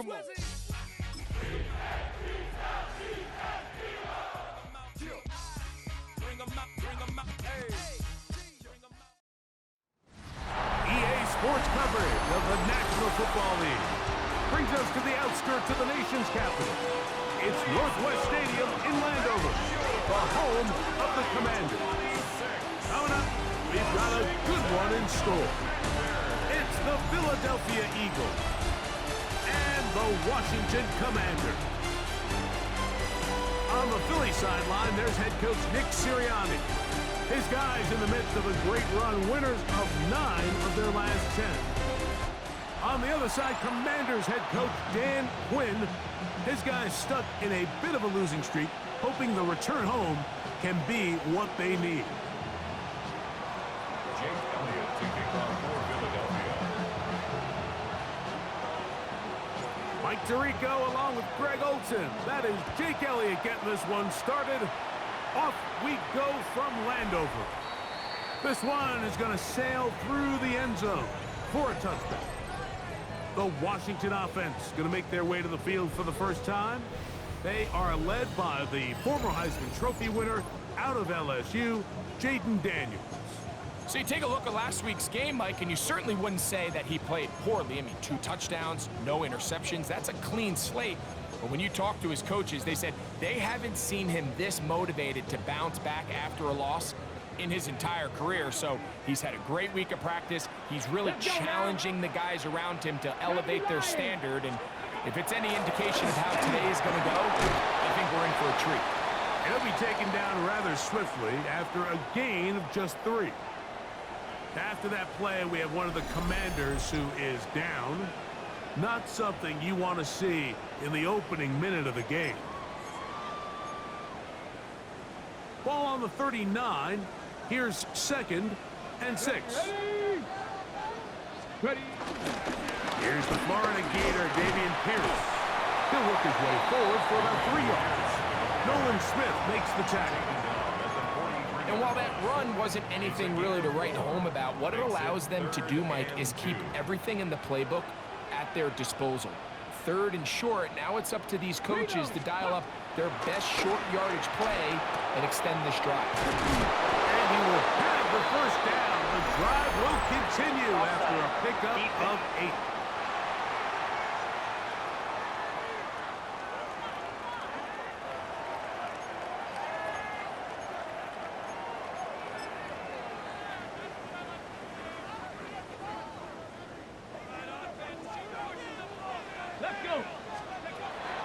Sports coverage of the National Football League brings us to the outskirts of the nation's capital. It's Northwest Stadium in Landover, the home of the Commanders. Coming up, we've got a good one in store. It's the Philadelphia Eagles and the Washington Commanders. On the Philly sideline, there's head coach Nick Sirianni. His guys in the midst of a great run, winners of 9 of their last 10. On the other side, Commanders head coach Dan Quinn. His guys stuck in a bit of a losing streak, hoping the return home can be what they need. Mike Tirico along with Greg Olsen. That is Jake Elliott getting this one started. Off we go from Landover. This one is going to sail through the end zone for a touchdown. The Washington offense going to make their way to the field for the first time. They are led by the former Heisman Trophy winner out of LSU, Jaden Daniels. So you take a look at last week's game, Mike, and you certainly wouldn't say that he played poorly. I mean, 2 touchdowns, no interceptions. That's a clean slate. But when you talk to his coaches, they said they haven't seen him this motivated to bounce back after a loss in his entire career. So he's had a great week of practice. He's really challenging the guys around him to elevate their standard. And if it's any indication of how today is going to go, I think we're in for a treat. He'll be taken down rather swiftly after a gain of just 3. After that play, we have one of the Commanders who is down. Not something you want to see in the opening minute of the game. Ball on the 39. Here's 2nd and 6. Ready. Here's the Florida Gator, Dameon Pierce. He'll work his way forward for about 3 yards. Nolan Smith makes the tackle. And while that run wasn't anything really to write home about, what it allows them to do, Mike, is keep everything in the playbook at their disposal. 3rd and short, now it's up to these coaches to dial up their best short yardage play and extend this drive. And he will have the first down. The drive will continue after a pickup of 8.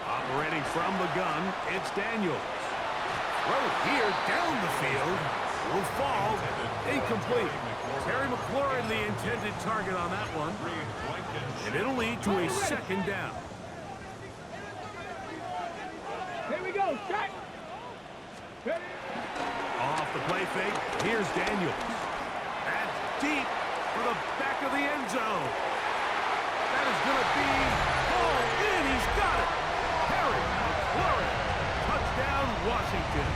Operating from the gun, it's Daniels. Throw here down the field. Will fall. Incomplete. Terry McLaurin, the intended target on that one. And it'll lead to a 2nd down. Here we go. Shot. Off the play fake. Here's Daniels. That's deep for the back of the end zone. That is going to be hauled in. He's got it. Terry McLaurin. Touchdown, Washington.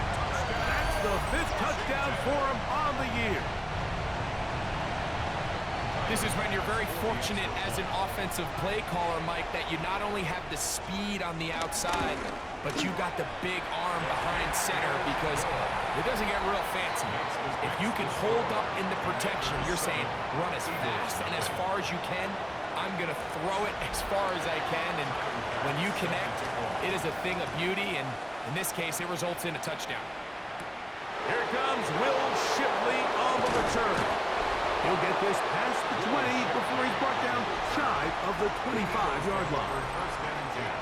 That's the 5th touchdown for him on the year. This is when you're very fortunate as an offensive play caller, Mike, that you not only have the speed on the outside, but you got the big arm behind center, because it doesn't get real fancy. If you can hold up in the protection, you're saying run as fast and as far as you can. I'm going to throw it as far as I can, and when you connect, it is a thing of beauty, and in this case, it results in a touchdown. Here comes Will Shipley on the return. He'll get this past the 20 before he's brought down shy of the 25-yard line.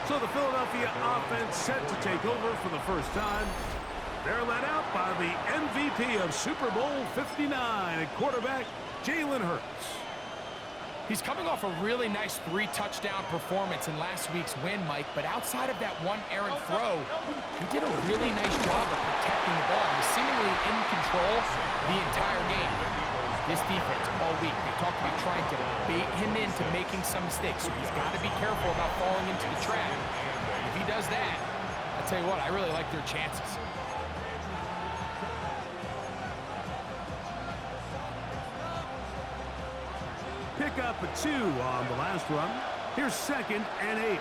So the Philadelphia offense set to take over for the first time. They're led out by the MVP of Super Bowl 59 at quarterback, Jalen Hurts. He's coming off a really nice 3-touchdown performance in last week's win, Mike, but outside of that one errant throw, he did a really nice job of protecting the ball. He was seemingly in control the entire game. This defense all week, they talked about trying to bait him into making some mistakes, so he's got to be careful about falling into the trap. If he does that, I'll tell you what, I really like their chances. Pick up a 2 on the last run. Here's 2nd and 8.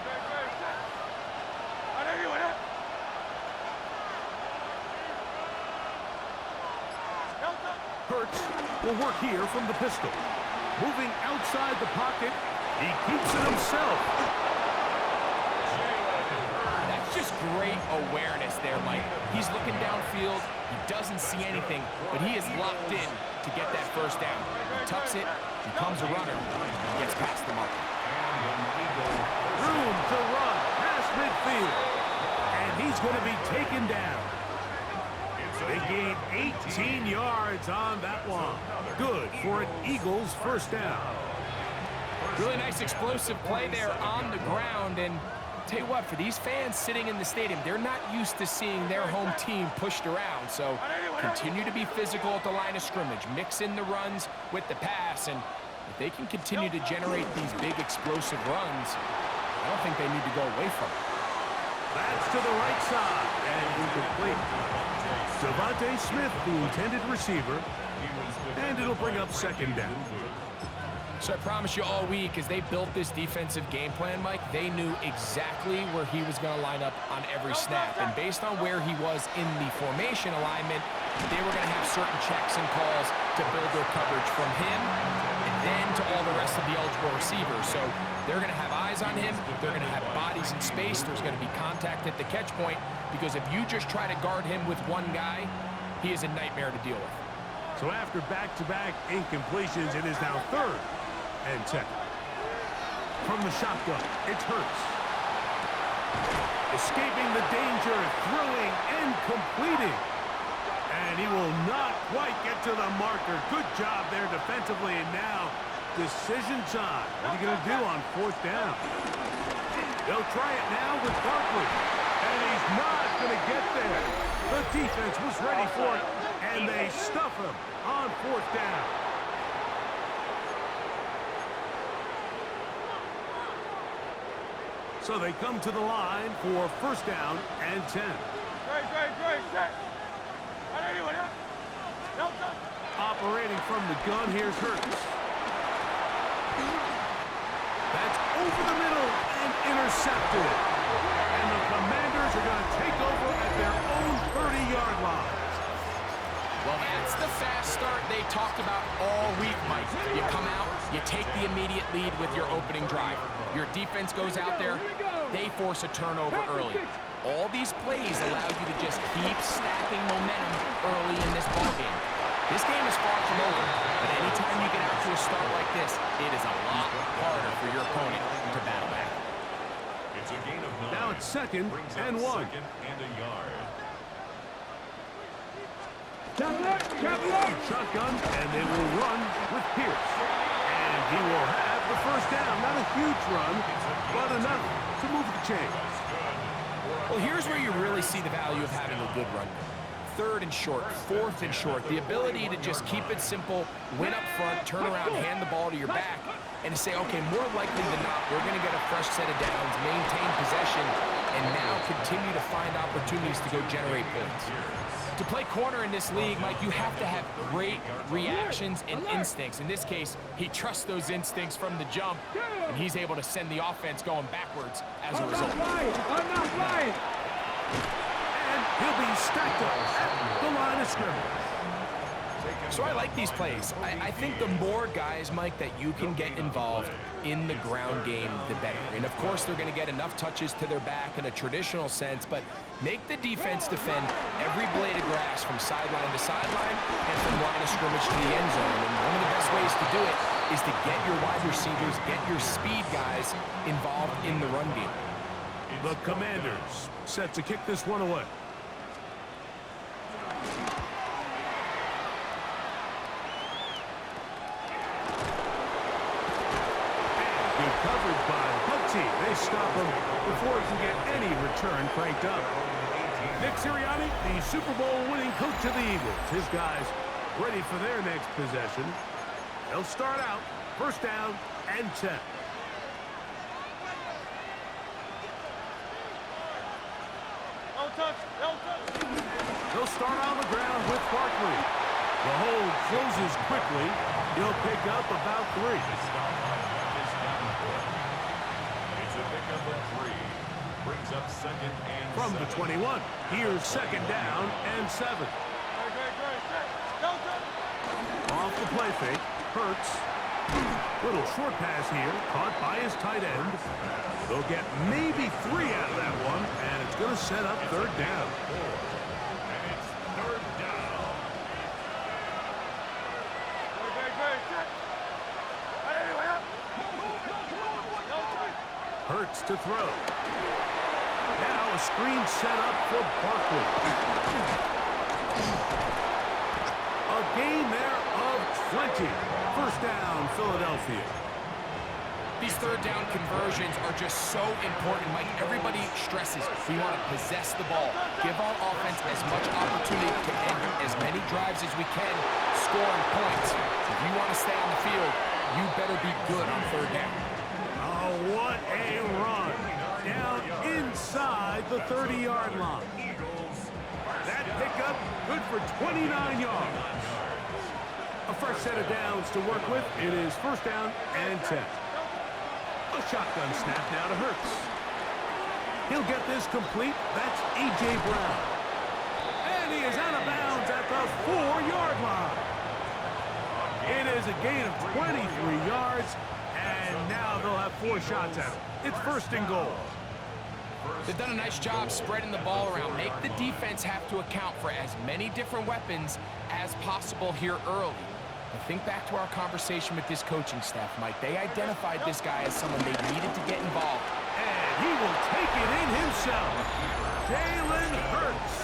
Hurts will work here from the pistol. Moving outside the pocket, he keeps it himself. That's just great awareness there, Mike. He's looking downfield. He doesn't see anything, but he is locked in to get that first down. He tucks it, becomes a runner, and gets past the marker. Room to run past midfield. And he's going to be taken down. They gained 18 yards on that one. Good for an Eagles first down. Really nice explosive play there on the ground. And tell you what, for these fans sitting in the stadium, they're not used to seeing their home team pushed around. So continue to be physical at the line of scrimmage. Mix in the runs with the pass. And if they can continue to generate these big explosive runs, I don't think they need to go away from it. That's to the right side and incomplete. Devontae Smith, the intended receiver, and it'll bring up second down. So I promise you all week, as they built this defensive game plan, Mike, they knew exactly where he was going to line up on every snap. And based on where he was in the formation alignment, they were going to have certain checks and calls to build their coverage from him and then to all the rest of the eligible receivers. So they're going to have eyes on him. They're going to have bodies in space. There's going to be contact at the catch point, because if you just try to guard him with one guy, he is a nightmare to deal with. So after back-to-back incompletions, it is now 3rd and 10. From the shotgun, it's Hurts. Escaping the danger, throwing and completing. And he will not quite get to the marker. Good job there defensively, and now decision time. What are you going to do on 4th down? They'll try it now with Barkley. And he's not going to get there. The defense was ready for it, and they stuff him on 4th down. So they come to the line for 1st down and 10. Operating from the gun, here's Hurts. That's over the middle and intercepted. And the Commanders are going to take over at their own 30-yard line. Well, that's the fast start they talked about all week, Mike. You come out, you take the immediate lead with your opening drive. Your defense goes out there, they force a turnover early. All these plays allow you to just keep stacking momentum early in this ballgame. This game is far from over, but anytime you get out to a start like this, it is a lot harder for your opponent to battle back. Now it's 2nd and 1. Shotgun, and they will run with Pierce. And he will have the 1st down. Not a huge run, but enough to move the chains. Well, here's where you really see the value of having a good run. 3rd and short, 4th and short. The ability to just keep it simple, win up front, turn around, hand the ball to your back, and to say, okay, more likely than not, we're going to get a fresh set of downs, maintain possession, and now continue to find opportunities to go generate points. To play corner in this league, Mike, you have to have great reactions and instincts. In this case, he trusts those instincts from the jump, and he's able to send the offense going backwards as a result. I'm not flying. And he'll be stacked up at the line of scrimmage. So I like these plays. I think the more guys, Mike, that you can get involved in the ground game, the better. And of course, they're going to get enough touches to their back in a traditional sense, but make the defense defend every blade of grass from sideline to sideline and from line of scrimmage to the end zone. And one of the best ways to do it is to get your wide receivers, get your speed guys involved in the run game. The Commanders set to kick this one away. Good coverage by the punt team. They stop him before he can get any return cranked up. Nick Sirianni, the Super Bowl winning coach of the Eagles. His guys ready for their next possession. They'll start out 1st down and 10. They'll start on the ground with Barkley. The hold closes quickly. He'll pick up about 3. Brings up 2nd and From the 21, here's 2nd down and 7. the play fake. Hurts. Little short pass here. Caught by his tight end. They'll get maybe 3 out of that one, and it's going to set up third down. And it's third down. Hurts to throw. Now a screen set up for Barkley. A gain there of 20. First down, Philadelphia. These third down conversions are just so important, Mike. Everybody stresses we want to possess the ball, give our offense as much opportunity to end as many drives as we can, scoring points. If you want to stay on the field, you better be good on third down. Oh, what a run. Down inside the 30-yard line. That pickup good for 29 yards. A fresh set of downs to work with. It is first down and 10. A shotgun snap now to Hurts. He'll get this complete. That's A.J. Brown. And he is out of bounds at the 4-yard line. It is a gain of 23 yards, and now they'll have 4 shots at him. It's first and goal. They've done a nice job spreading the ball around. Make the defense have to account for as many different weapons as possible here early. But think back to our conversation with this coaching staff, Mike. They identified this guy as someone they needed to get involved. And he will take it in himself. Jalen Hurts.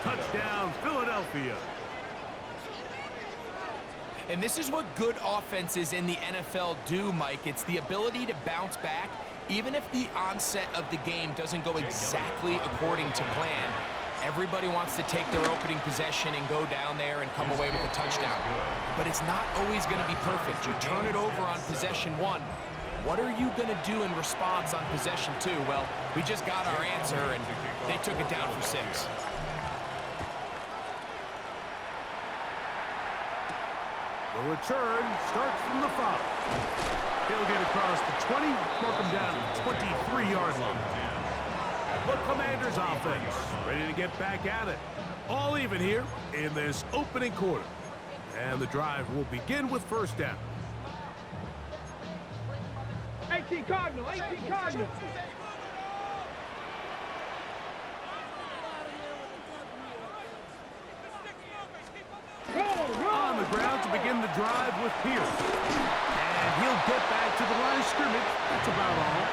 Touchdown, Philadelphia. And this is what good offenses in the NFL do, Mike. It's the ability to bounce back, even if the onset of the game doesn't go exactly according to plan. Everybody wants to take their opening possession and go down there and come away with a touchdown. But it's not always going to be perfect. You turn it over on possession 1. What are you going to do in response on possession 2? Well, we just got our answer, and they took it down for 6. The return starts from the 5. He'll get across the 20, mark him down at the 23-yard line. The Commanders' offense ready to get back at it. All even here in this opening quarter. And the drive will begin with first down. 18 Cardinal, 18 Cardinal. On the ground to begin the drive with Pierce. And he'll get back to the line of scrimmage. That's about all.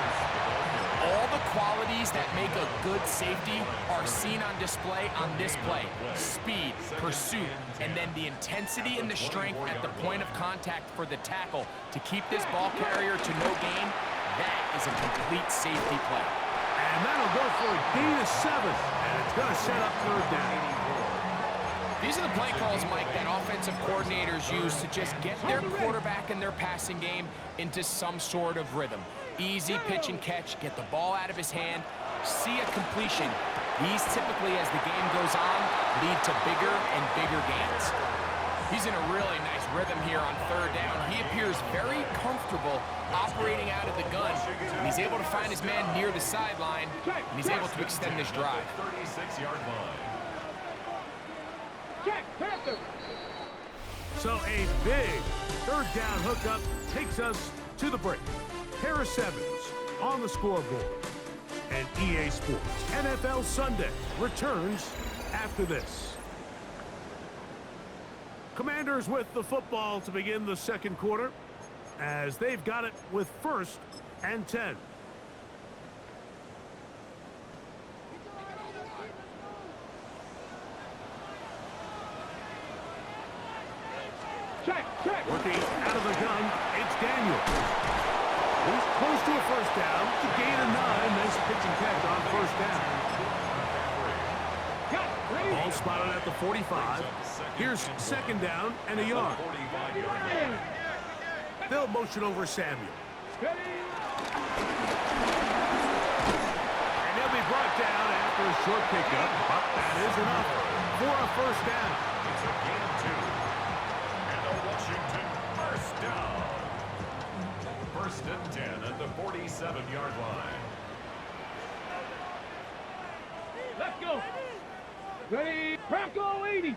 All the qualities that make a good safety are seen on display on this play. Speed, pursuit, and then the intensity and the strength at the point of contact for the tackle to keep this ball carrier to no gain. That is a complete safety play. And that'll go for a gain of 7. And it's going to set up third down. These are the play calls, Mike, that offensive coordinators use to just get their quarterback and their passing game into some sort of rhythm. Easy pitch and catch, get the ball out of his hand, see a completion. These typically, as the game goes on, lead to bigger and bigger gains. He's in a really nice rhythm here on third down. He appears very comfortable operating out of the gun. And he's able to find his man near the sideline, and he's able to extend this drive. 36-yard line. So a big third down hookup takes us to the break. Pair of 7s on the scoreboard. And EA Sports NFL Sunday returns after this. Commanders with the football to begin the second quarter as they've got it with first and 10. Working out of the gun, it's Daniel. He's close to a first down. To gain a 9. Nice pitch and catch on first down. Ball spotted at the 45. Here's second down and a yard. They'll motion over Samuel. And he'll be brought down after a short pickup. But that is enough for a first down. It's a gain of 2. And a Washington first down. First and 10 at the 47-yard line. Let's go. Ready, Bronco 80. A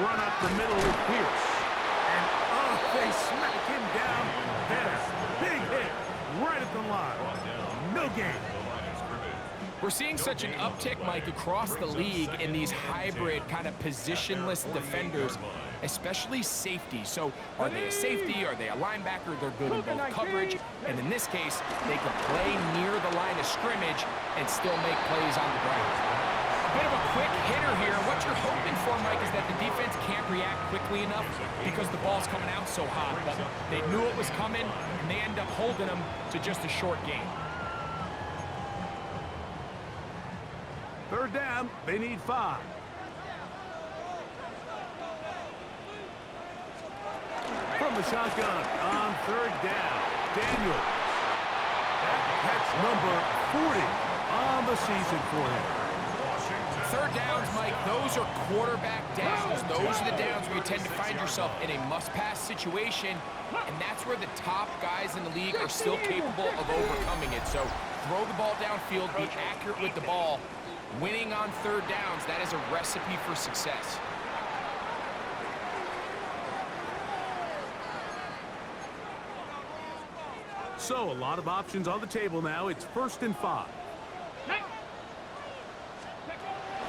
run up the middle with Pierce. And, oh, they smack him down there. Big hit right at the line. No gain. We're seeing such an uptick, Mike, across the league in these hybrid kind of positionless defenders, especially safety. So are they a safety? Are they a linebacker? They're good in both coverage. And in this case, they can play near the line of scrimmage and still make plays on the ground. A bit of a quick hitter here. What you're hoping for, Mike, is that the defense can't react quickly enough because the ball's coming out so hot. But they knew it was coming, and they end up holding them to just a short game. Third down, they need 5. From the shotgun on third down, Daniels. That's number 40 on the season for him. Third downs, Mike, those are quarterback downs. Those are the downs where you tend to find yourself in a must-pass situation, and that's where the top guys in the league are still capable of overcoming it. So throw the ball downfield, be accurate with the ball. Winning on third downs, that is a recipe for success. So a lot of options on the table now. It's 1st and 5.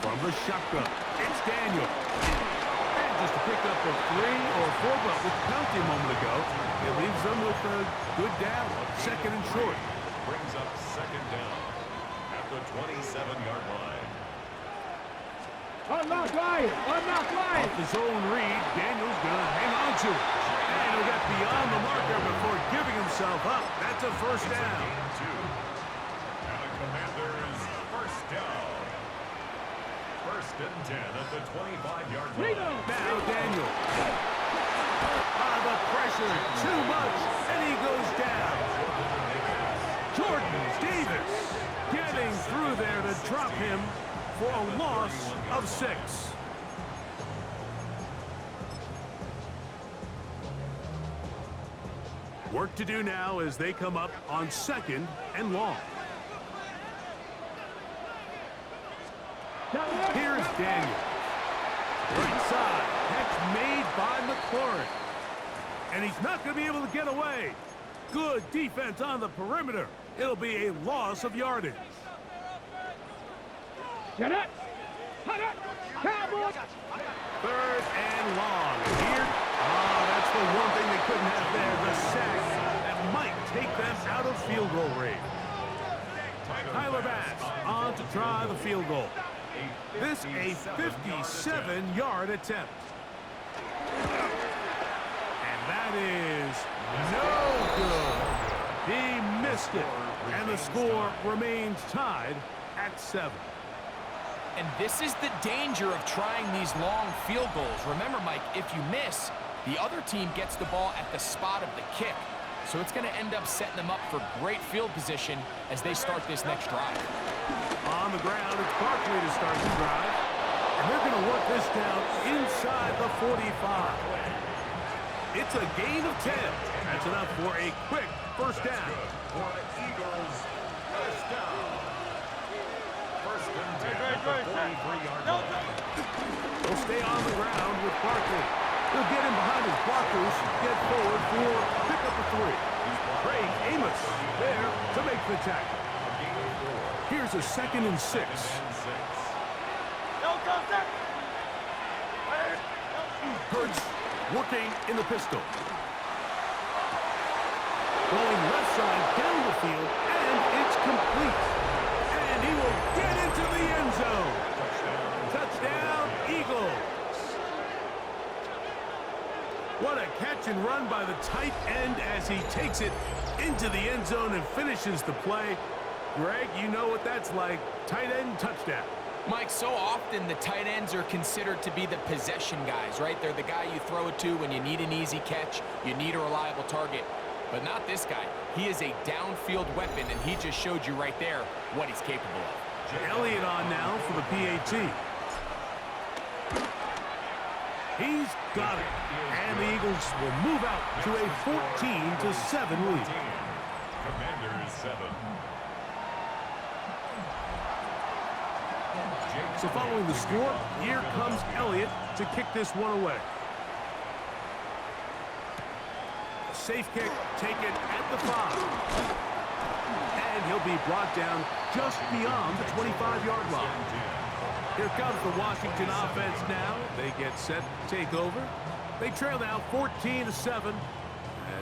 From the shotgun, it's Daniel. And just to pick up a 3 or 4, but with the penalty a moment ago, it leaves them with a good down, 2nd and short. Brings up 2nd down at the 27-yard line. Unlock line. Unlock line. Off his own read, Daniel's gonna hang on to it. And he'll get beyond the marker before giving himself up. That's a 1st down. Gain 2. And the Commanders first down. 1st and 10 at the 25-yard line. Now Daniel. The pressure, too much, and he goes down. Jordan Davis getting through there to drop him for a loss of 6. Work to do now as they come up on 2nd and long. Here's Daniel. Right side. Catch made by McLaurin. And he's not going to be able to get away. Good defense on the perimeter. It'll be a loss of yardage. Get it. Cowboys. 3rd and long. Here, that's the one thing they couldn't have there, the sack that might take them out of field goal range. Tyler Bass on to try the field goal. This a 57-yard attempt. And that is no good. He missed it, and the score remains tied at 7. And this is the danger of trying these long field goals. Remember, Mike, if you miss, the other team gets the ball at the spot of the kick. So it's going to end up setting them up for great field position as they start this next drive. On the ground, it's Barkley to start the drive. And they're going to work this down inside the 45. It's a gain of 10. That's enough for a quick 1st down. For the Eagles, 1st down. 1st and 10 at the 43-yard line. He'll stay on the ground with Barkley. He'll get him behind his blockers, get forward for pick up a 3. Craig Amos there to make the tackle. Here's a 2nd and 6. Hurts working in the pistol. Going left side down the field, and it's complete. And he will get into the end zone. Touchdown, Eagles. What a catch and run by the tight end as he takes it into the end zone and finishes the play. Greg, you know what that's like. Tight end touchdown. Mike, so often the tight ends are considered to be the possession guys, right? They're the guy you throw it to when you need an easy catch, you need a reliable target. But not this guy. He is a downfield weapon, and he just showed you right there what he's capable of. Elliott on now for the PAT. He's got it. And the Eagles will move out to a 14-7 lead. Commanders 7. So following the score, here comes Elliott to kick this one away. A safe kick taken at the 5. And he'll be brought down just beyond the 25-yard line. Here comes the Washington offense now. They get set to take over. They trail now 14-7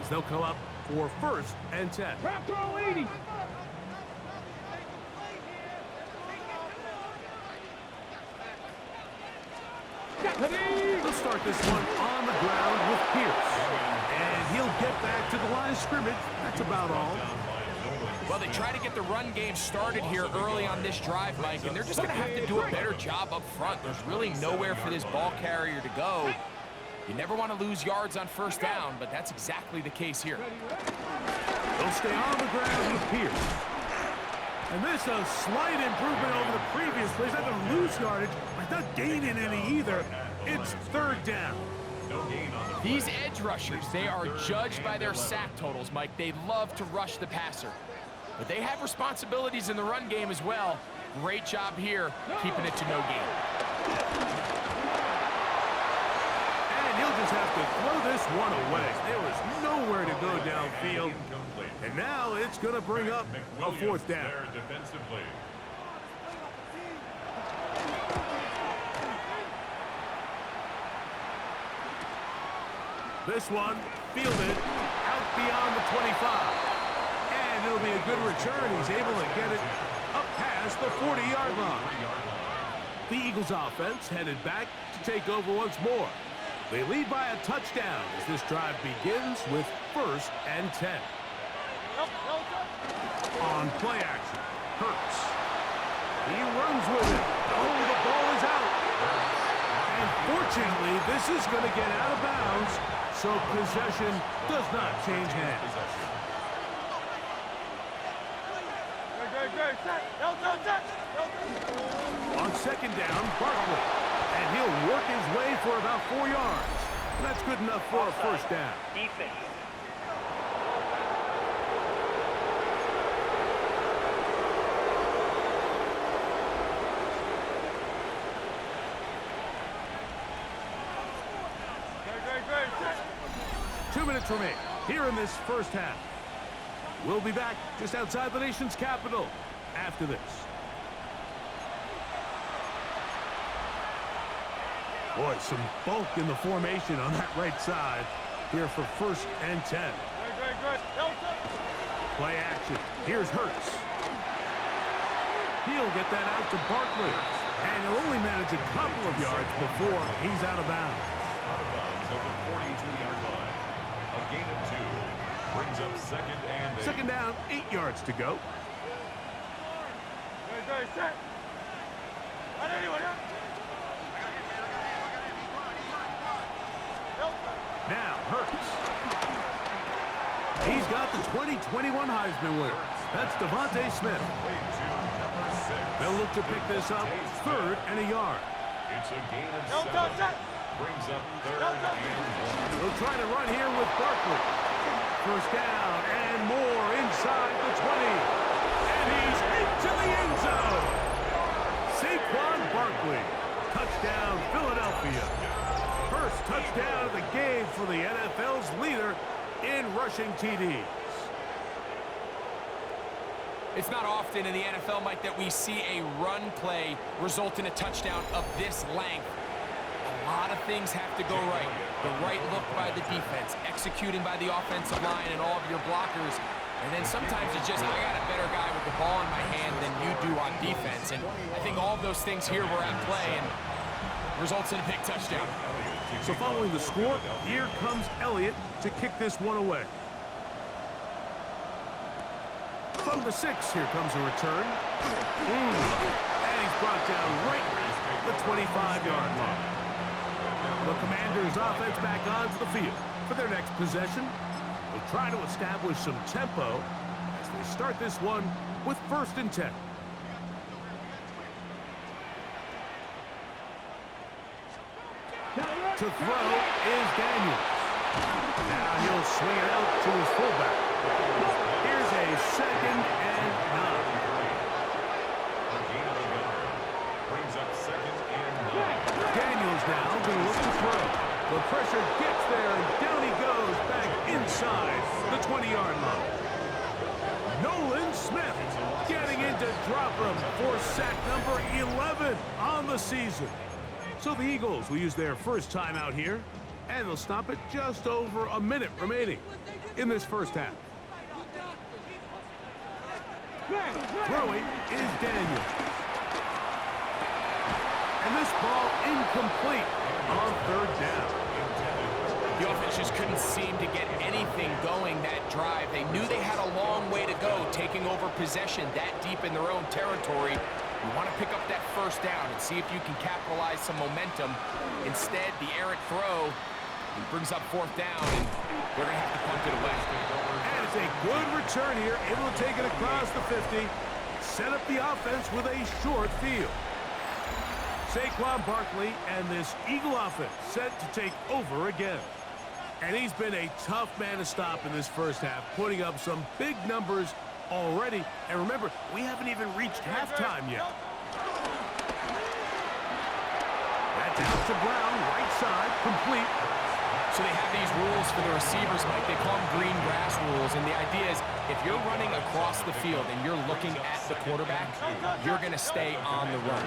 as they'll come up for 1st and 10. Bronco 80. They'll start this one on the ground with Pierce. And he'll get back to the line of scrimmage. That's about all. Well, they try to get the run game started here early on this drive, Mike, and they're just going to have to do a better job up front. There's really nowhere for this ball carrier to go. You never want to lose yards on 1st down, but that's exactly the case here. They'll stay on the ground with Pierce. And this a slight improvement over the previous plays. Not going to lose yardage, but not gaining any either. It's 3rd down. These edge rushers, they are judged by their sack totals, Mike. They love to rush the passer. But they have responsibilities in the run game as well. Great job here, keeping it to no gain. And he'll just have to throw this one away. There was nowhere to go downfield. And now it's going to bring up a 4th down. This one fielded out beyond the 25. And it'll be a good return. He's able to get it up past the 40-yard line. The Eagles offense headed back to take over once more. They lead by a touchdown as this drive begins with 1st and 10. On play action, Hurts. He runs with it. Oh, the ball is out. And fortunately, this is going to get out of bounds, so possession does not change hands. On 2nd down, Barkley. And he'll work his way for about 4 yards. And that's good enough for a 1st down. Defense. Two minutes remain here in this 1st half. We'll be back just outside the nation's capital after this. Boy, some bulk in the formation on that right side here for 1st and 10. Play action. Here's Hurts. He'll get that out to Barkley. And he'll only manage a couple of yards before he's out of bounds. Out of bounds at the 42-yard line. A gain of 2. Brings up 2nd and 8. 2nd down, 8 yards to go. Now, Hurts. He's got the 2021 Heisman winner. That's Devontae Smith. They'll look to pick this up 3rd and a yard. It's a gain of 7. Brings up 3rd and 1. They'll try to run here with Barkley. 1st down and more inside the 20. And he's into the end zone. Saquon Barkley. Touchdown, Philadelphia. 1st touchdown of the game for the NFL's leader in rushing TDs. It's not often in the NFL, Mike, that we see a run play result in a touchdown of this length. A lot of things have to go right. The right look by the defense, executing by the offensive line and all of your blockers. And then sometimes it's just, I got a better guy with the ball in my hand than you do on defense. And I think all of those things here were at play and results in a big touchdown. So following the score, here comes Elliott to kick this one away. From the 6, here comes a return. And he's brought down right at the 25-yard line. The Commanders' offense back onto the field for their next possession. They'll try to establish some tempo as they start this one with 1st and 10. To throw is Daniels. Now he'll swing it out to his fullback. Here's a 2nd and 9. Brings up 2nd Eagles now going to look to throw. The pressure gets there, and down he goes back inside the 20-yard line. Nolan Smith getting in to drop him for sack number 11 on the season. So the Eagles will use their first time out here, and they'll stop at just over a minute remaining in this first half. Throwing is Daniel. And this ball incomplete on third down. The offense just couldn't seem to get anything going that drive. They knew they had a long way to go, taking over possession that deep in their own territory. You want to pick up that first down and see if you can capitalize some momentum. Instead, the errant throw brings up fourth down, and they're going to have to punt it away. And it's a good return here, able to take it across the 50. Set up the offense with a short field. Saquon Barkley and this Eagle offense set to take over again. And he's been a tough man to stop in this first half, putting up some big numbers already. And remember, we haven't even reached halftime yet. That's out to Brown, right side, complete. So they have these rules for the receivers, Mike. They call them green grass rules. And the idea is if you're running across the field and you're looking at the quarterback, you're going to stay on the run.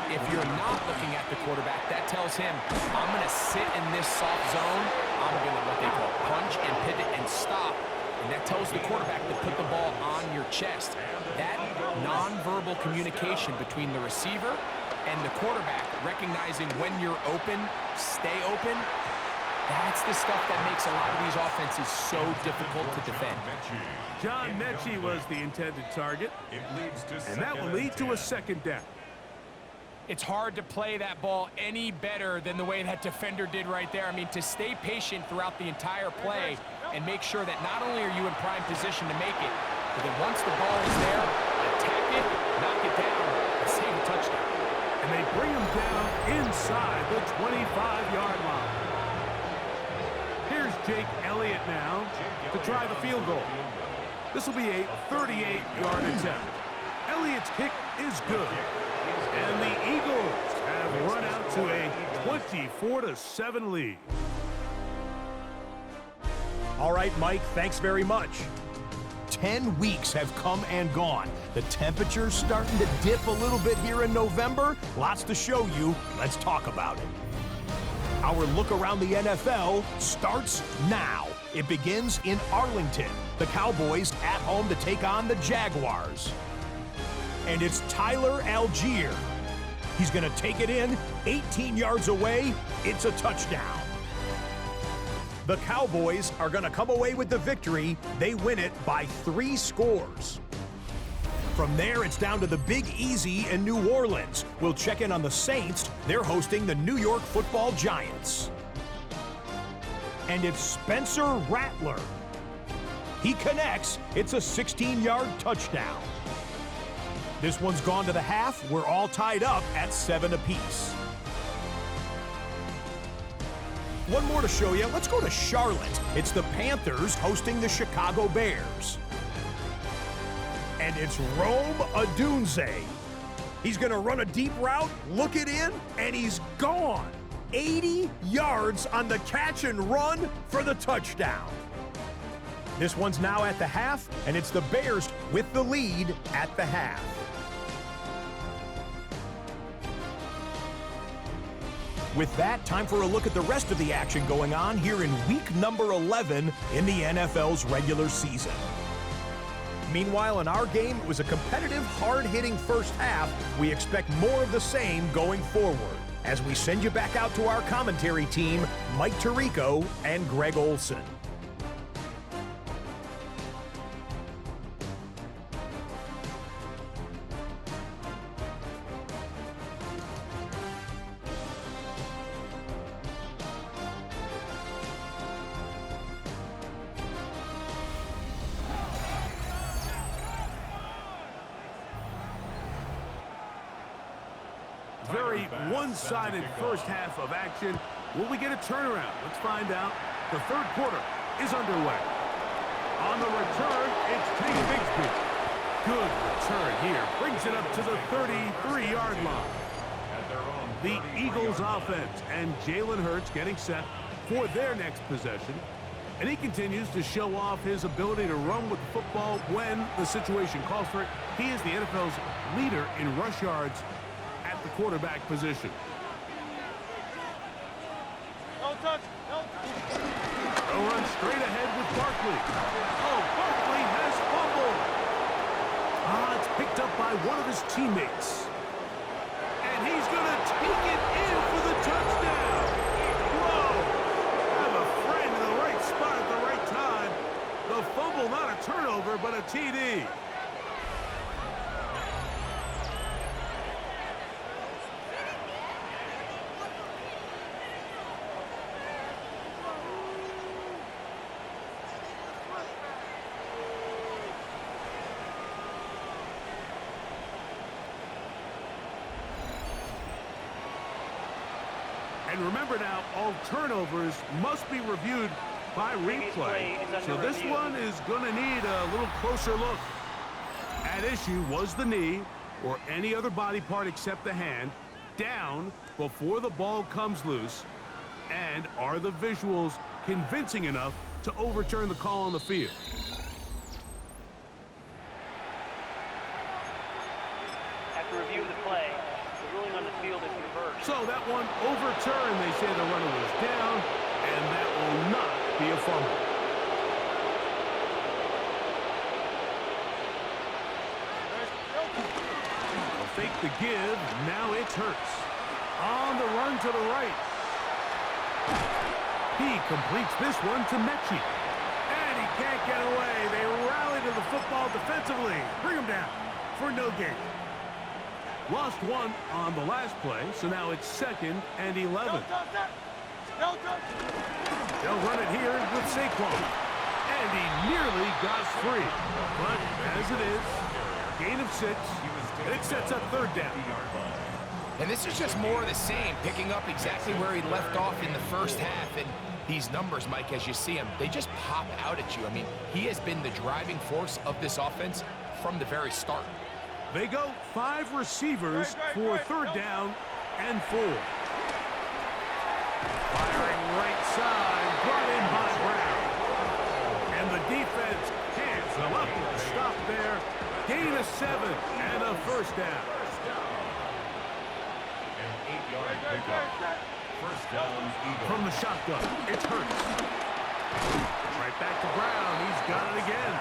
If you're not looking at the quarterback, that tells him, I'm going to sit in this soft zone. I'm going to what they call punch and pivot and stop. And that tells the quarterback to put the ball on your chest. That nonverbal communication between the receiver and the quarterback, recognizing when you're open, stay open, that's the stuff that makes a lot of these offenses so difficult to defend. John Mechie was the intended target, and that will lead to a second down. It's hard to play that ball any better than the way that defender did right there. I mean, to stay patient throughout the entire play and make sure that not only are you in prime position to make it, but then once the ball is there, attack it, knock it down, and save a touchdown. And they bring him down inside the 25-yard line. Here's Jake Elliott now to try the field goal. This will be a 38-yard attempt. Elliott's kick is good. And the Eagles have run out to a 24-7 lead. All right, Mike, thanks very much. 10 weeks have come and gone. The temperature's starting to dip a little bit here in November. Lots to show you. Let's talk about it. Our look around the NFL starts now. It begins in Arlington. The Cowboys at home to take on the Jaguars. And it's Tyler Algier. He's going to take it in, 18 yards away. It's a touchdown. The Cowboys are going to come away with the victory. They win it by 3 scores. From there, it's down to the Big Easy in New Orleans. We'll check in on the Saints. They're hosting the New York Football Giants. And it's Spencer Rattler. He connects. It's a 16-yard touchdown. This one's gone to the half. We're all tied up at 7 apiece. One more to show you. Let's go to Charlotte. It's the Panthers hosting the Chicago Bears. And it's Rome Odunze. He's going to run a deep route, look it in, and he's gone. 80 yards on the catch and run for the touchdown. This one's now at the half, and it's the Bears with the lead at the half. With that, time for a look at the rest of the action going on here in week number 11 in the NFL's regular season. Meanwhile, in our game, it was a competitive, hard-hitting first half. We expect more of the same going forward as we send you back out to our commentary team, Mike Tirico and Greg Olson. Very one-sided first half of action. Will we get a turnaround? Let's find out. The third quarter is underway. On the return, it's Tank Bigsby. Good return here. Brings it up to the 33-yard line. At their own the Eagles offense, and Jalen Hurts getting set for their next possession. And he continues to show off his ability to run with the football when the situation calls for it. He is the NFL's leader in rush yards at the quarterback position. They'll run straight ahead with Barkley. Oh, Barkley has fumbled. It's picked up by one of his teammates. And he's going to take it in for the touchdown. Whoa! Have a friend in the right spot at the right time. The fumble, not a turnover, but a TD. And remember now, all turnovers must be reviewed by replay. So this one is going to need a little closer look. At issue was the knee or any other body part except the hand down before the ball comes loose. And are the visuals convincing enough to overturn the call on the field? After review of the play, the ruling on the field is reversed. So that one overturned. They say the runner was down, and that will not be a fumble. They'll fake the give. Now it's Hurts. On the run to the right. He completes this one to Mechie. And he can't get away. They rally to the football defensively. Bring him down for no gain. Lost one on the last play, so now it's 2nd and 11. They'll run it here with Saquon. And he nearly got free. But as it is, gain of 6, and it sets up 3rd down. And this is just more of the same, picking up exactly where he left off in the first half. And these numbers, Mike, as you see them, they just pop out at you. I mean, he has been the driving force of this offense from the very start. They go 5 receivers for 3rd down and 4. Firing right side, brought in by Brown. And the defense hands them up with a stop there. Gain of 7 and a 1st down. An 8-yard pickup. 1st down, Eagles. From the shotgun, it's Hurts. Right back to Brown. He's got it again.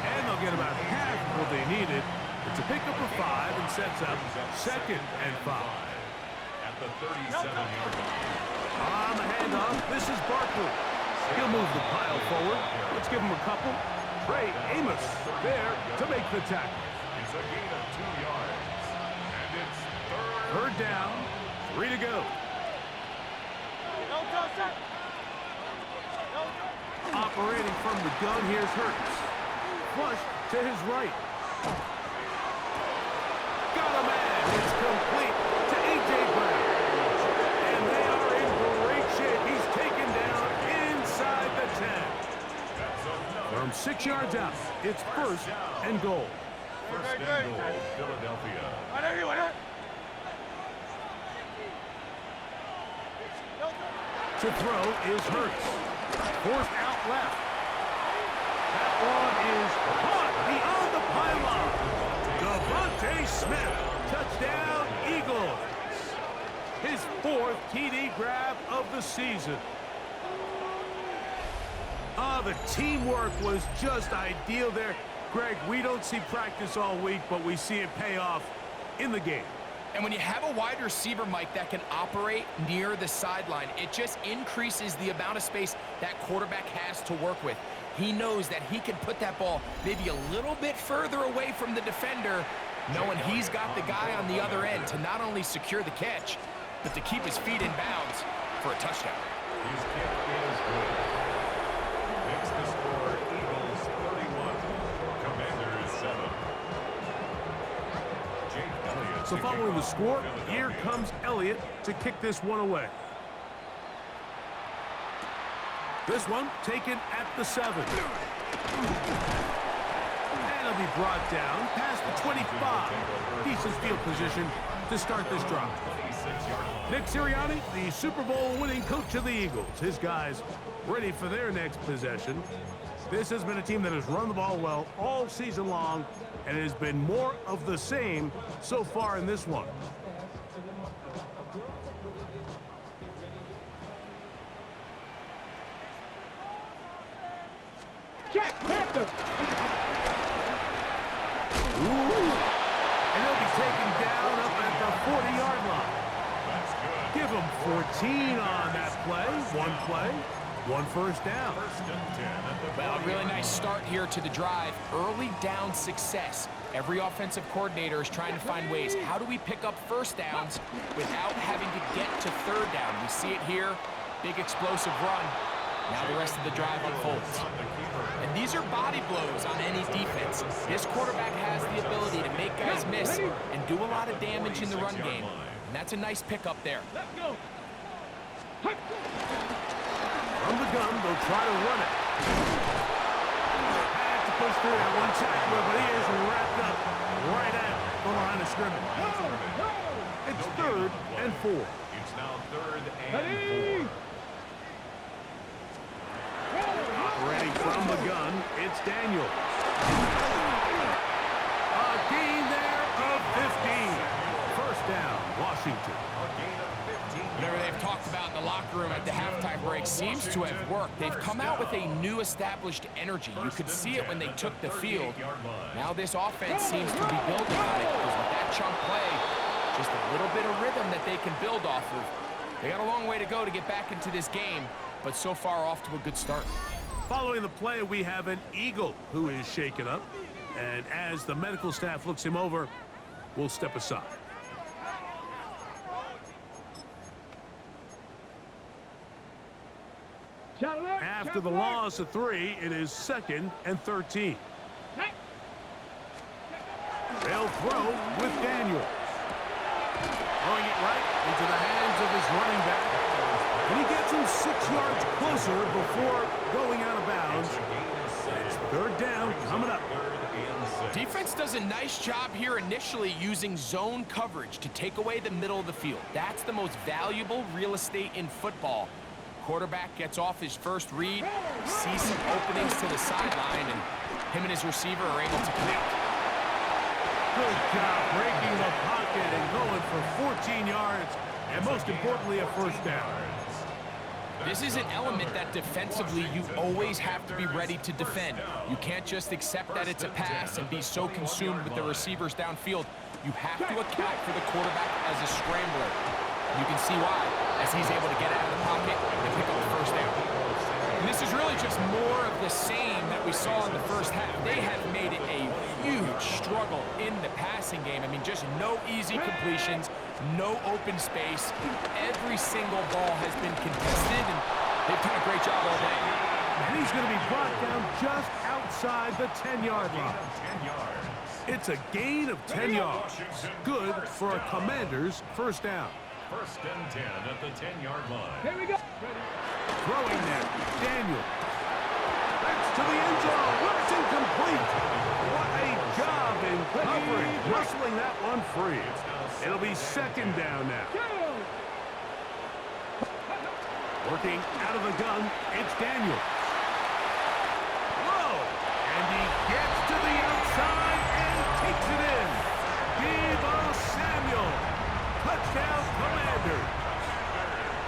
And they'll get about half what they needed. It's a pickup of 5 and sets up 2nd and 5. At the 37-yard line. On the handoff, this is Barkley. He'll move the pile forward. Let's give him a couple. Trey Amos there to make the tackle. It's a gain of 2 yards. And it's 3rd down, 3 to go. Operating from the gun, here's Hurts. Flush to his right. Got a man. It's complete to A.J. Brown. And they are in great shape. He's taken down inside the 10. From 6 yards out, it's 1st and goal. 1st and goal, Philadelphia. To throw is Hurts. Forced out left. That one is caught beyond the pylon. Devontae Smith. Touchdown, Eagles. His 4th TD grab of the season. The teamwork was just ideal there. Greg, we don't see practice all week, but we see it pay off in the game. And when you have a wide receiver, Mike, that can operate near the sideline, it just increases the amount of space that quarterback has to work with. He knows that he can put that ball maybe a little bit further away from the defender, knowing he's got the guy on the other end to not only secure the catch, but to keep his feet in bounds for a touchdown. His kick is good. Makes the score Eagles 31, Commanders 7. So following the score, here comes Elliott to kick this one away. This one taken at the 7. And he'll be brought down past the 25. Decent field position to start this drive. Nick Sirianni, the Super Bowl winning coach of the Eagles. His guys ready for their next possession. This has been a team that has run the ball well all season long, and it has been more of the same so far in this one. Jack Panther. And he'll be taken down up at the 40-yard line. Give him 14 on that play. One first down. Well, a really nice start here to the drive. Early down success. Every offensive coordinator is trying to find ways. How do we pick up first downs without having to get to third down? We see it here. Big explosive run. Now the rest of the drive unfolds. And these are body blows on any defense. This quarterback has the ability to make guys miss and do a lot of damage in the run game. And that's a nice pickup there. Let's go. From the gun, they'll try to run it. Had to push through that one tackler, but he is wrapped up right at the line of scrimmage. It's 3rd and 4. It's now 3rd and 4. Operating from the gun, it's Daniel. A gain there of 15. First down, Washington. Whatever they've talked about in the locker room at the halftime break seems to have worked. They've come out with a new established energy. You could see it when they took the field. Now this offense seems to be building on it because with that chunk play, just a little bit of rhythm that they can build off of. They got a long way to go to get back into this game, but so far off to a good start. Following the play, we have an Eagle who is shaken up. And as the medical staff looks him over, we'll step aside. After the loss of 3, it is 2nd and 13. They'll throw with Daniels. Throwing it right into the hands of his running back. And he gets him 6 yards closer before going out of bounds. It's 3rd down coming up. Defense does a nice job here initially using zone coverage to take away the middle of the field. That's the most valuable real estate in football. Quarterback gets off his first read, sees some openings to the sideline, and him and his receiver are able to connect. Good job breaking the pocket and going for 14 yards, and most importantly, a first down. This is an element that defensively you always have to be ready to defend. You can't just accept that it's a pass and be so consumed with the receivers downfield. You have to account for the quarterback as a scrambler. You can see why, as he's able to get out of the pocket and pick up the first down. And this is really just more of the same that we saw in the first half. They have made it a huge struggle in the passing game. I mean, just no easy completions, no open space. Every single ball has been contested, and they've done a great job all day. And he's going to be brought down just outside the 10-yard line. It's a gain of 10 yards. Good for a Commander's first down. 1st and 10 at the 10-yard line. Here we go. Throwing there, Daniel. That's to the end zone. It's incomplete. What a job in coverage, wrestling that one free. It'll be 2nd down now. Working out of the gun, it's Daniel. Whoa! And he gets to the outside and takes it in. Deebo Samuel. Touchdown, Commanders.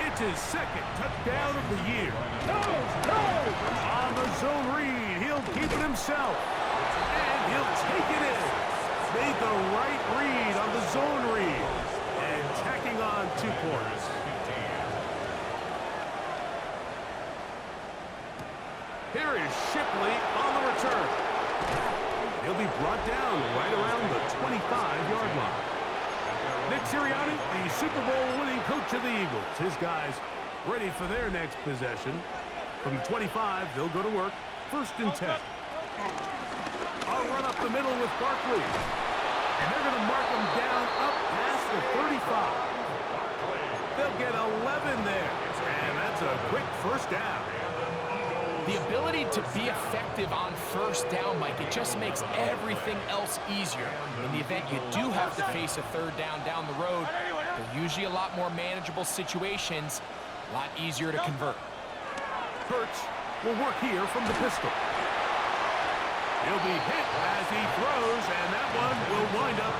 It's his 2nd touchdown of the year. On the zone read, he'll keep it himself. And he'll take it in. Made the right read on the zone read. And tacking on 2 points. Here is Shipley on the return. He'll be brought down right around the 25-yard line. Nick Sirianni, the Super Bowl winning coach of the Eagles. His guys ready for their next possession. From 25, they'll go to work. 1st and 10. I'll run up the middle with Barkley. And they're going to mark him down up past the 35. They'll get 11 there. And that's a quick first down. The ability to be effective on first down, Mike, it just makes everything else easier. In the event you do have to face a third down the road, they're usually a lot more manageable situations, a lot easier to convert. Hurts will work here from the pistol. He'll be hit as he throws, and that one will wind up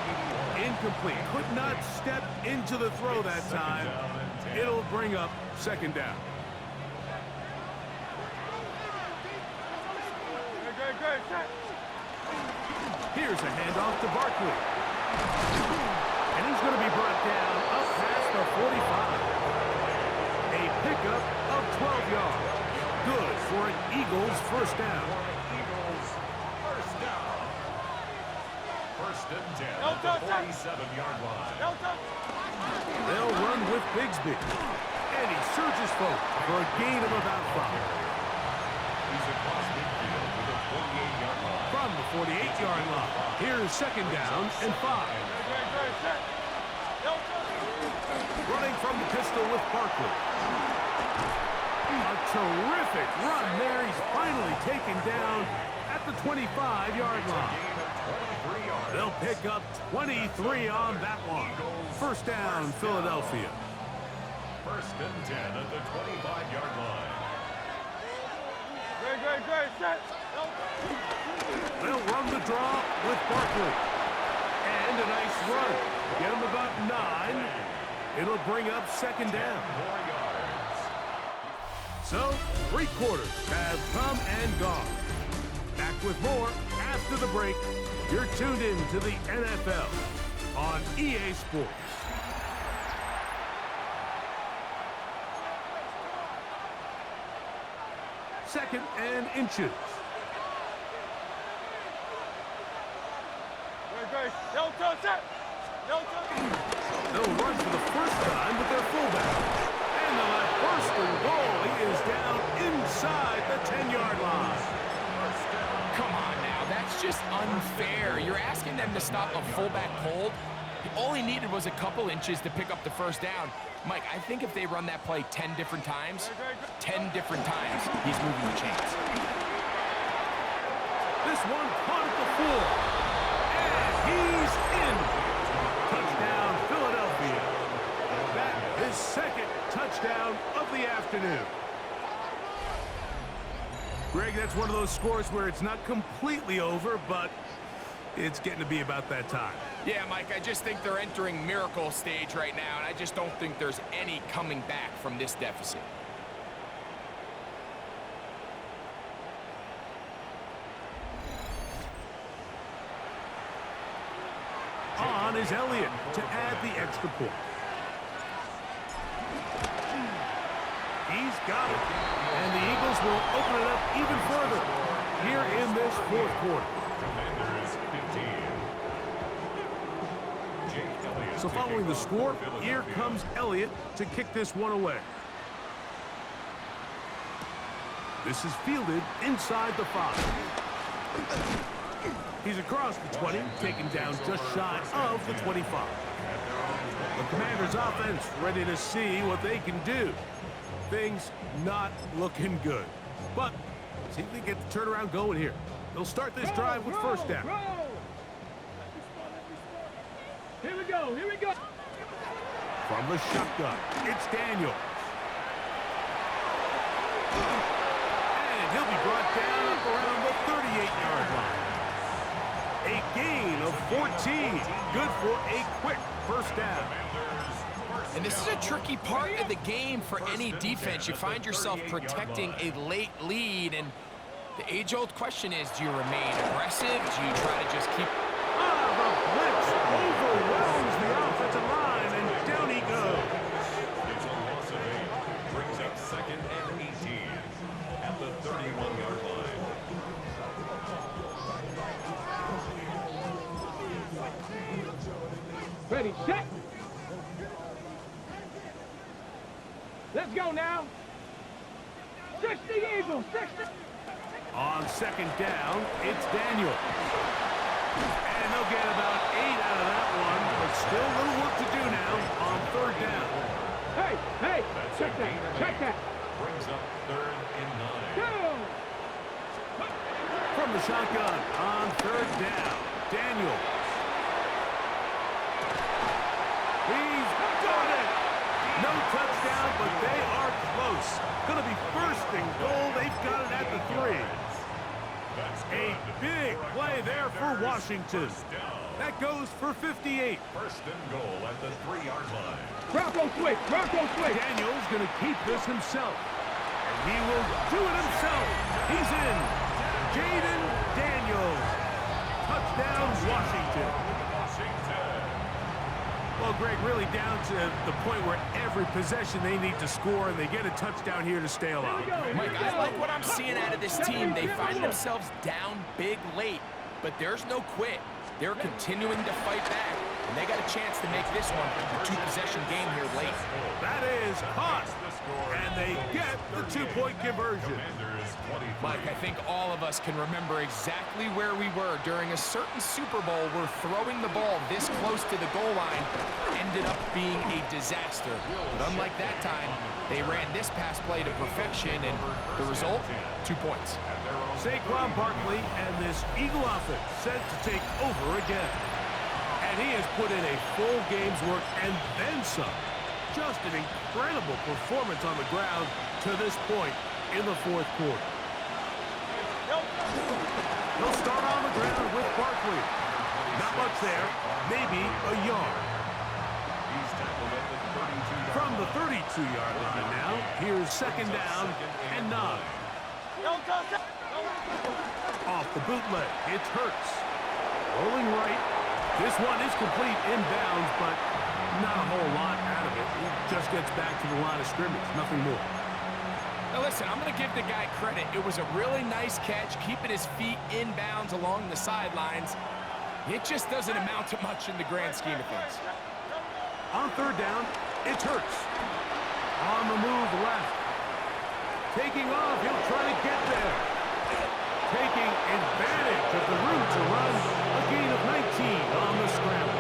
incomplete. Could not step into the throw that time. It'll bring up second down. Here's a handoff to Barkley. And he's going to be brought down up past the 45. A pickup of 12 yards. Good for an Eagles first down. First and 10 at the 47-yard line. They'll run with Bigsby. And he surges forward for a gain of about 5. He's across midfield to the 48-yard line. From the 48-yard line, here's second down and 5. Running from the pistol with Barkley. A terrific run there. He's finally taken down at the 25-yard line. They'll pick up 23 on that one. First down, Philadelphia. First and 10 at the 25-yard line. They'll run the draw with Barkley. And a nice run. Get him about 9. It'll bring up second down. 4 yards. So, 3 quarters have come and gone. Back with more after the break. You're tuned in to the NFL on EA Sports. Second and inches. They'll run for the first time with their fullback. And the left first and goal. He is down inside the 10-yard line. Come on now, that's just unfair. You're asking them to stop a fullback cold. All he needed was a couple inches to pick up the first down. Mike, I think if they run that play 10 different times, he's moving the chains. This one caught at the 4. And he's in. Touchdown, Philadelphia. That is second touchdown of the afternoon. Greg, that's one of those scores where it's not completely over, but it's getting to be about that time. Yeah, Mike, I just think they're entering miracle stage right now, and I just don't think there's any coming back from this deficit. On is Elliott to add the extra point. He's got it. And the Eagles will open it up even further here in this fourth quarter. Commanders 15. So following the score, here comes Elliott to kick this one away. This is fielded inside the 5. He's across the 20, taken down just shy of the 25. The Commanders' offense ready to see what they can do. Things not looking good. But see if they get the turnaround going here. They'll start this drive with first down. Here we go, here we go. From the shotgun, it's Daniels. And he'll be brought down up around the 38-yard line. A gain of 14. Good for a quick first down. And this is a tricky part of the game for any defense. You find yourself protecting a late lead, and the age-old question is, do you remain aggressive? Do you try to just keep... The blitz overwhelms the offensive line, and down he goes. It's a loss of 8. Brings up second and 18 at the 31-yard line. Ready, set. Let's go now. 60 Eagles, 60. On second down, it's Daniels. And they'll get about 8 out of that one, but still a little work to do now on third down. Hey, check that, check that. Brings up third and 9. Go. shotgun on third down. Daniels. He's got it. No touchdown, but they are close. Going to be first and goal. They've got it at the 3. A big play there for Washington. That goes for 58. First and goal at the 3-yard line. Bronco switch, Bronco switch. Daniels going to keep this himself. And he will do it himself. He's in. Jalen Daniels. Touchdown, Washington. Well, Greg, really down to the point where every possession they need to score, and they get a touchdown here to stay alive. Mike, I like what I'm seeing out of this team. They find themselves down big late, but there's no quit. They're continuing to fight back, and they got a chance to make this one a 2-possession game here late. That is caught, and they get the 2-point conversion. Mike, I think all of us can remember exactly where we were during a certain Super Bowl where throwing the ball this close to the goal line ended up being a disaster. But unlike that time, they ran this pass play to perfection, and the result, 2 points. Saquon Barkley and this Eagle offense set to take over again. And he has put in a full game's work and then some. Just an incredible performance on the ground to this point in the 4th quarter. He'll start on the ground with Barkley. Not much there, maybe a yard. From the 32-yard line now, here's second down and 9. Off the bootleg, it's Hurts. Rolling right. This one is complete inbounds, but not a whole lot out of it. He just gets back to the line of scrimmage, nothing more. Now listen, I'm going to give the guy credit. It was a really nice catch, keeping his feet inbounds along the sidelines. It just doesn't amount to much in the grand scheme of things. On third down, it's Hurts. On the move left. Taking off, he'll try to get there. Taking advantage of the route to run a gain of 19 on the scramble.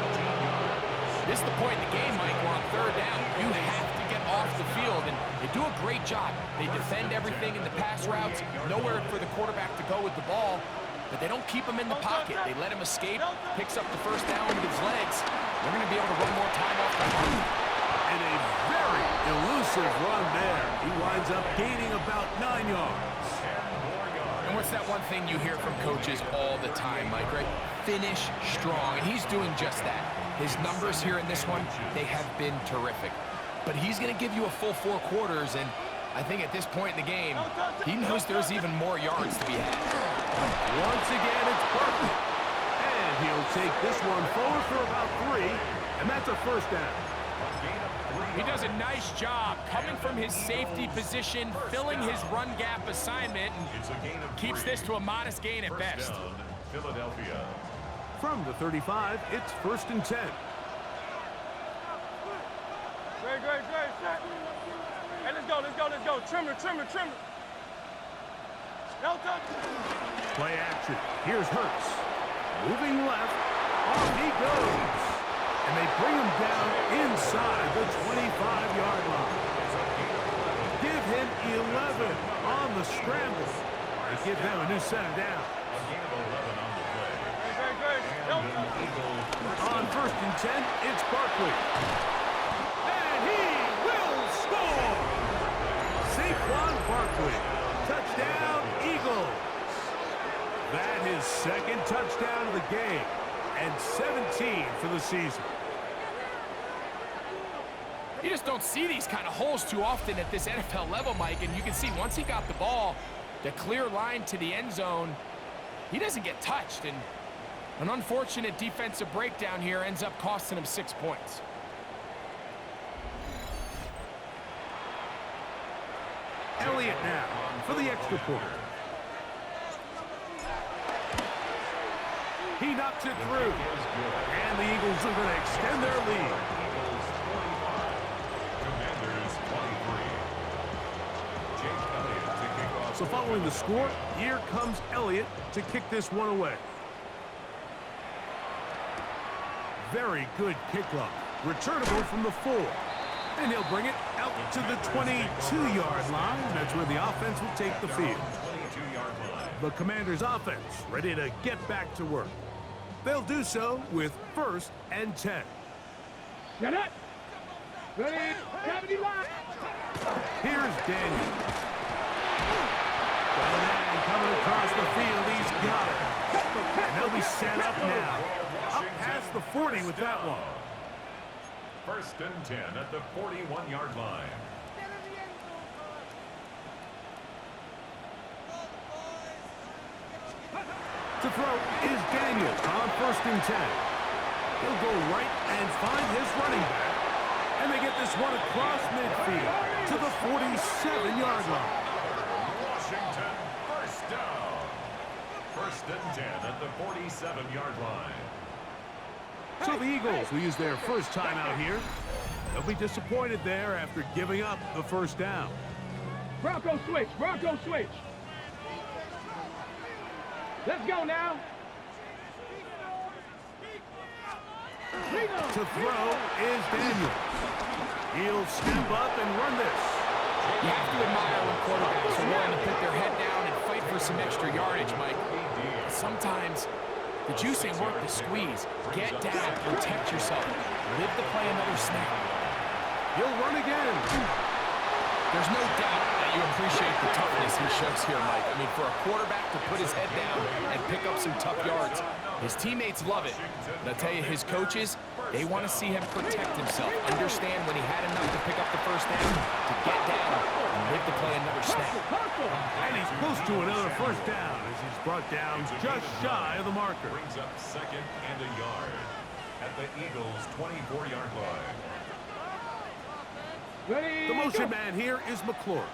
This is the point in the game, Mike, where on third down, you have to get off the field, and they do a great job. They defend everything in the pass routes, nowhere for the quarterback to go with the ball, but they don't keep him in the pocket. They let him escape, picks up the first down with his legs. They're going to be able to run more time off the run. And a very elusive run there. He winds up gaining about 9 yards. And what's that one thing you hear from coaches all the time, Mike, right? Finish strong, and he's doing just that. His numbers here in this one, they have been terrific. But he's going to give you a full 4 quarters, and I think at this point in the game, he knows there's even more yards to be had. Once again, it's Barkley. And he'll take this one forward for about 3, and that's a first down. He does a nice job coming from his safety position, filling his run gap assignment, and keeps this to a modest gain at best. Philadelphia. From the 35, it's first and 10. Great, set. Hey, let's go. Trimmer. No touch. Play action. Here's Hurts. Moving left. Off he goes. And they bring him down inside the 25-yard line. Give him 11 on the scramble. They give them a new set of downs. On first and 10, it's Barkley. And he will score! Saquon Barkley. Touchdown, Eagles. That is second touchdown of the game. And 17 for the season. You just don't see these kind of holes too often at this NFL level, Mike. And you can see once he got the ball, the clear line to the end zone, he doesn't get touched. And an unfortunate defensive breakdown here ends up costing him 6 points. Elliott now for the extra point. He knocks it through. And the Eagles are going to extend their lead. So following the score, here comes Elliott to kick this one away. Very good kickoff. Returnable from the 4. And he'll bring it out to the 22-yard line. That's where the offense will take the field. 22-yard line. The Commanders' offense ready to get back to work. They'll do so with 1st and 10. Get it. Ready. 70 line. Here's Daniel. And coming across the field, he's got it. And they'll be set up now. Up past the 40 with that one. 1st and 10 at the 41-yard line. To throw is Daniel on 1st and 10. He'll go right and find his running back. And they get this one across midfield to the 47-yard line. Washington, 1st down. 1st and 10 at the 47-yard line. So the Eagles will use their first time out here. They'll be disappointed there after giving up the 1st down. Bronco switch. Bronco switch. Let's go now. To throw is Daniel. He'll step up and run this. You have to admire when quarterbacks are willing to put their head down and fight for some extra yardage, Mike. Sometimes the juice ain't worth the squeeze. Get down, protect yourself, live to play another snap. He'll run again. There's no doubt that you appreciate the toughness he shows here, Mike. I mean, for a quarterback to put his head down and pick up some tough yards, his teammates love it. And I'll tell you, his coaches, they want to see him protect himself, understand when he had enough to pick up the 1st down, to get down and live to play another snap. And he's close to another 1st down as he's brought down just shy of the marker. Brings up 2nd and a yard at the Eagles' 24-yard line. Ready. The motion man here is McClure.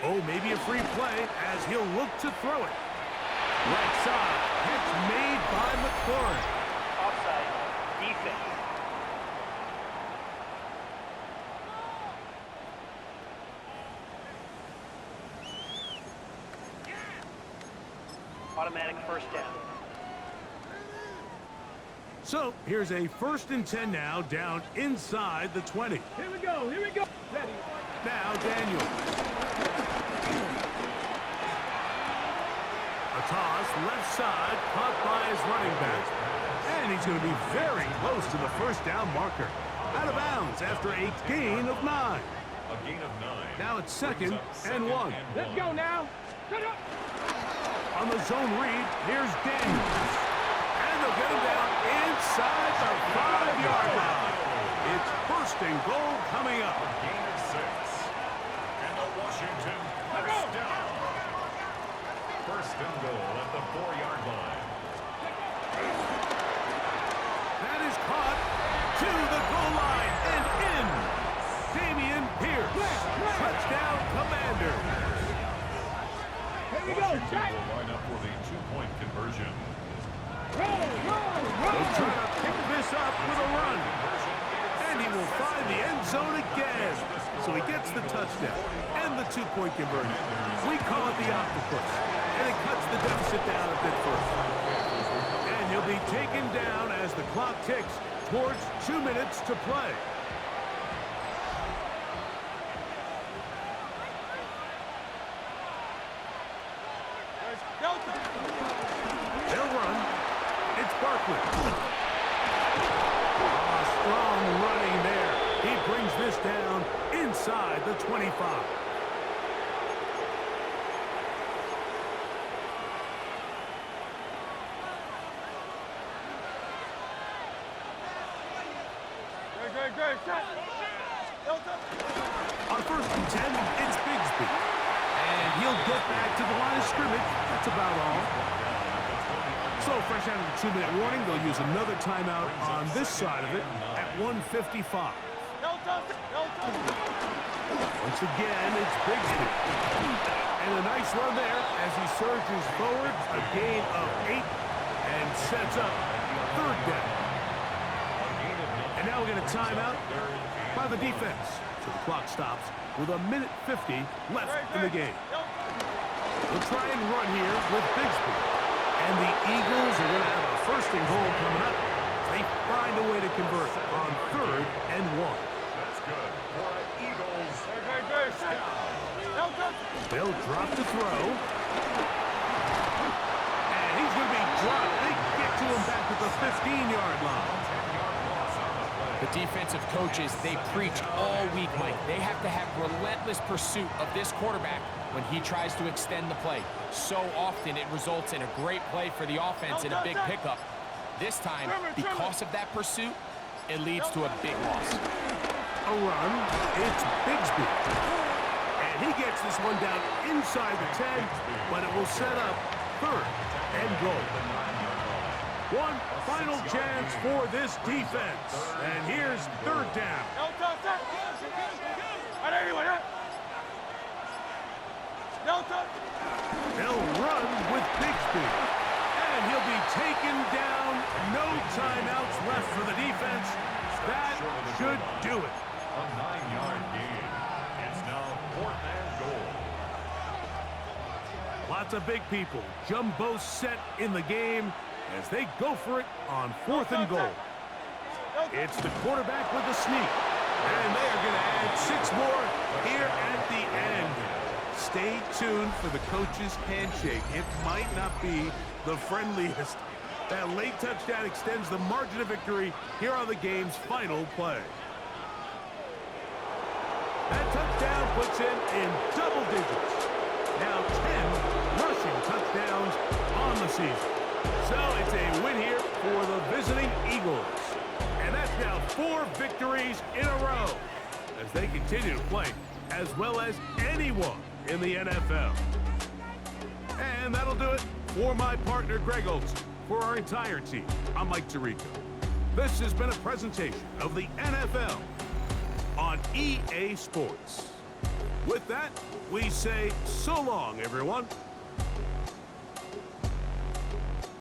Oh, maybe a free play as he'll look to throw it. Right side. Catch made by McClure. Offside. Defense. Automatic 1st down. So here's a 1st and 10 now down inside the 20. Here we go. Here we go. Ready. Now Daniel. A toss left side caught by his running back. And he's going to be very close to the 1st down marker. Out of bounds after a gain of 9. A gain of 9. Now it's 2nd and 1. Let's go now. Shut up. On the zone read, here's Daniels. And they'll get him down inside the 5-yard line. It's 1st and goal coming up. A gain of 6. And the Washington 1st down. 1st and goal at the 4-yard line. That is caught to the goal line and in. Damian Pierce. Touchdown, Commander. Here we go. Jack. Will line up for the 2-point conversion. They'll try to pick this up with a run. And he will find the end zone again. So he gets the touchdown and the 2-point conversion. We call it the octopus. And it cuts the deficit down a bit further. And he'll be taken down as the clock ticks towards 2 minutes to play. They'll run. It's Barkley. Oh, strong running there. He brings this down inside the 25. Great. Shot. On 1st and 10, it's Bigsby. And he'll get back to the line of scrimmage. That's about all. So, fresh out of the 2-minute warning, they'll use another timeout on this side of it at 1:55. Once again, it's Bigsby. And a nice run there as he surges forward, a gain of 8, and sets up 3rd down. And now we're going to timeout by the defense. So the clock stops with 1:50 left in the game. We'll try and run here with Bigsby. And the Eagles are going to have a 1st and goal coming up. They find a way to convert on 3rd and 1. That's good for Eagles. Great. They'll drop to throw. And he's going to be dropped. They get to him back at the 15-yard line. The defensive coaches, they preach all week, Mike. They have to have relentless pursuit of this quarterback when he tries to extend the play. So often it results in a great play for the offense and a big pickup. This time, because of that pursuit, it leads to a big loss. A run, it's Bigsby. And he gets this one down inside the 10, but it will set up 3rd and goal. One final chance for this defense. And here's 3rd down. They'll run with Bigsby. And he'll be taken down. No timeouts left for the defense. That should do it. A 9-yard gain. It's now 4th and goal. Lots of big people. Jumbo set in the game as they go for it on 4th and goal. It's the quarterback with the sneak. And they are going to add 6 more here at the end. Stay tuned for the coach's handshake. It might not be the friendliest. That late touchdown extends the margin of victory here on the game's final play. That touchdown puts him in double digits. Now 10 rushing touchdowns on the season. So it's a win here for the visiting Eagles. And that's now 4 victories in a row as they continue to play as well as anyone in the NFL. And that'll do it for my partner, Greg Olson. For our entire team, I'm Mike Tirico. This has been a presentation of the NFL on EA Sports. With that, we say so long, everyone.